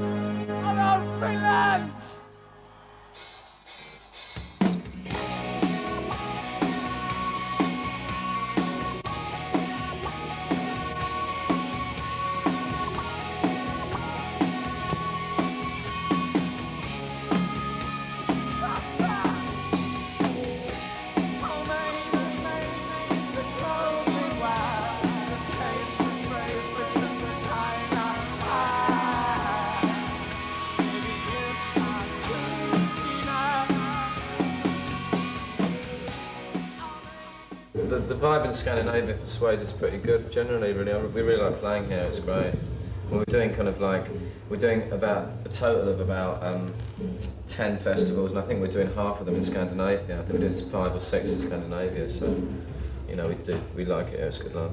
Hello, Finland! The vibe in Scandinavia for Suede is pretty good generally, really. We really like playing here, it's great. We're doing we're doing about a total of about 10 festivals, and I think we're doing half of them in Scandinavia. I think we're doing 5 or 6 in Scandinavia, so, you know, we like it here, it's good love.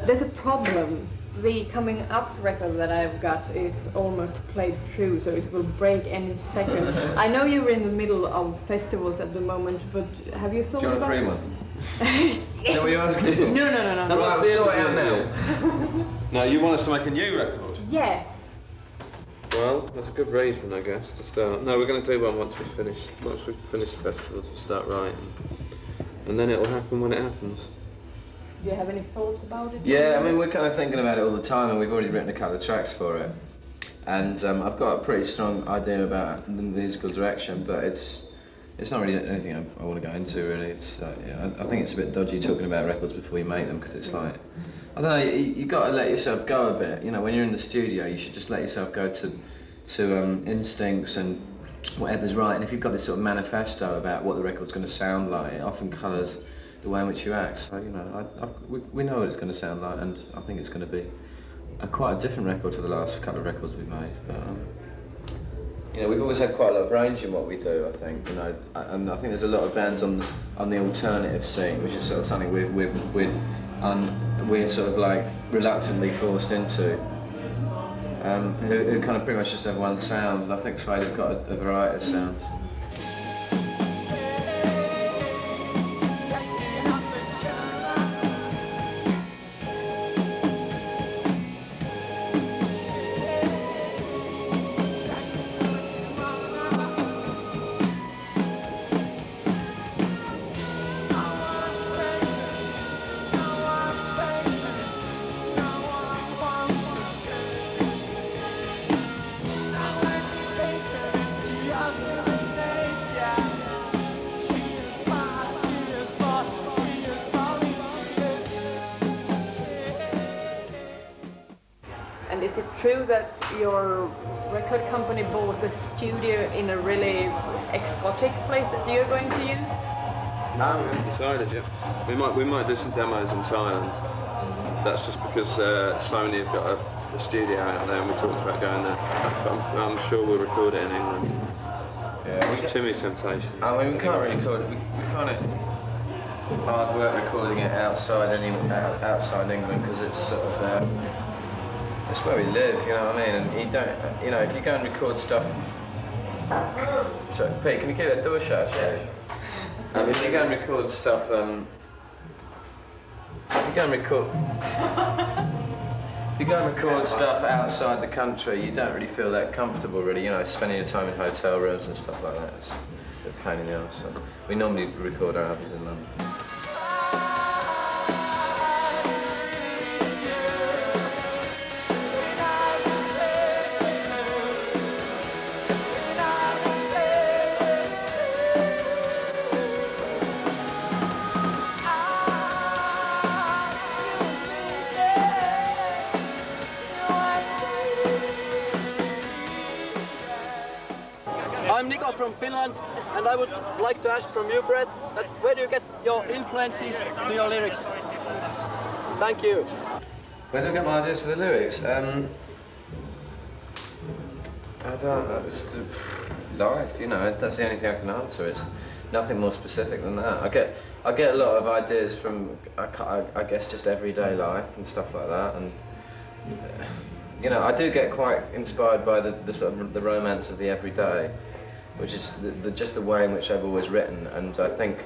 There's a problem. The coming up record that I've got is almost played through, so it will break any second. I know you're in the middle of festivals at the moment, but have you thought about it? Do you want a free one? Is that what you're asking? No. Well, I'll sort it out now. No, you want us to make a new record? Yes. Well, that's a good reason, I guess, to start. No, we're going to do one once we've finished the festivals, we'll start writing. And then it'll happen when it happens. Do you have any thoughts about it? Yeah, I mean, we're kind of thinking about it all the time, and we've already written a couple of tracks for it. And I've got a pretty strong idea about the musical direction, but it's not really anything I want to go into, really. It's yeah, I think it's a bit dodgy talking about records before you make them, because it's like, I don't know, you got to let yourself go a bit. You know, when you're in the studio, you should just let yourself go to instincts and whatever's right. And if you've got this sort of manifesto about what the record's going to sound like, it often colours the way in which you act. So, you know, we know what it's going to sound like, and I think it's going to be quite a different record to the last couple of records we've made. But, you know, we've always had quite a lot of range in what we do, I think, you know, and I think there's a lot of bands on the alternative scene, which is sort of something we're sort of like reluctantly forced into, who kind of pretty much just have one sound, and I think Suede have got a variety of sounds. And is it true that your record company bought the studio in a really exotic place that you're going to use? No, we haven't decided yet. We might do some demos in Thailand. That's just because Sony have got a studio out there, and we talked about going there. But I'm sure we'll record it in England. Yeah, there's too many temptations. I mean, we can't really record it. We find it hard work recording it outside England, because it's sort of it's where we live, you know what I mean? And you don't, you know, if you go and record stuff. So, Pete, can you keep that door shut? Actually? If you go and record stuff, if you go and record stuff outside the country, you don't really feel that comfortable, really. You know, spending your time in hotel rooms and stuff like that. It's a pain in the arse. So we normally record our albums in London. I'm Nico from Finland, and I would like to ask from you, Brett, that where do you get your influences to your lyrics? Thank you. Where do I get my ideas for the lyrics? I don't know. It's life, you know. That's the only thing I can answer. It's nothing more specific than that. I get a lot of ideas from, I guess, just everyday life and stuff like that. And you know, I do get quite inspired by the sort of the romance of the everyday, which is just the way in which I've always written. And I think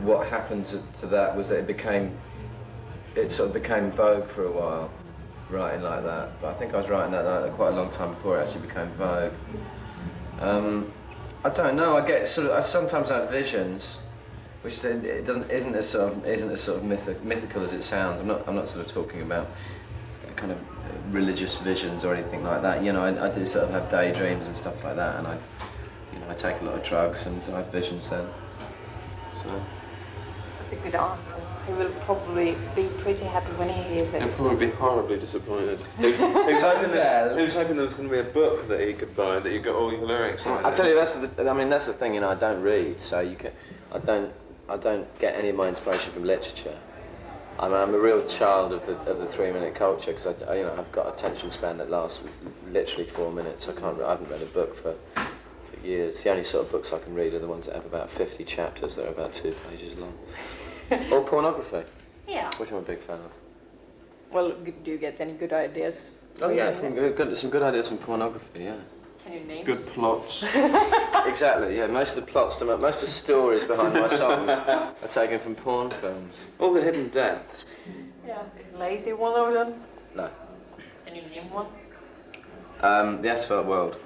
what happened to that was that it sort of became vogue for a while, writing like that. But I think I was writing that like quite a long time before it actually became vogue. I don't know. I sometimes have visions, which isn't as sort of mythical as it sounds. I'm not sort of talking about kind of religious visions or anything like that. You know, I do sort of have daydreams and stuff like that, and I take a lot of drugs and I have visions then. So. That's a good answer. He will probably be pretty happy when he hears it. He'll probably be horribly disappointed. He was hoping there was going to be a book that he could buy that you got all your lyrics on. I tell you, that's the thing. You know, I don't read, so I don't get any of my inspiration from literature. I'm a real child of the 3-minute culture because I've got attention span that lasts literally 4 minutes. I haven't read a book for years. The only sort of books I can read are the ones that have about 50 chapters that are about 2 pages long. Or pornography. Yeah. Which I'm a big fan of. Well, do you get any good ideas? Oh yeah, some good ideas from pornography. Yeah. Can you name? Good plots. Exactly. Yeah. Most of the stories behind my songs are taken from porn films. All the hidden deaths. Yeah. Is Lazy one of them? No. Can you name one? The Asphalt World.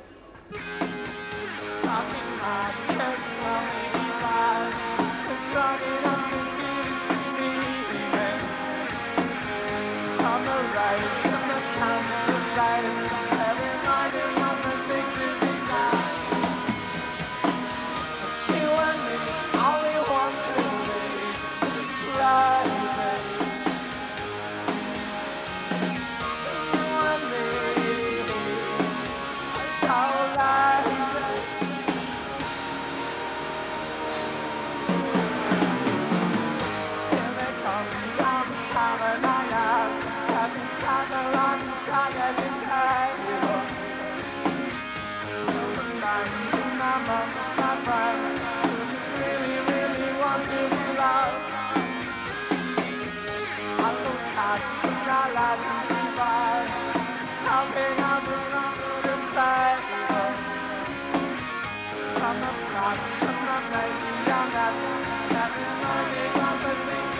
From the flats and the lady young at every morning was a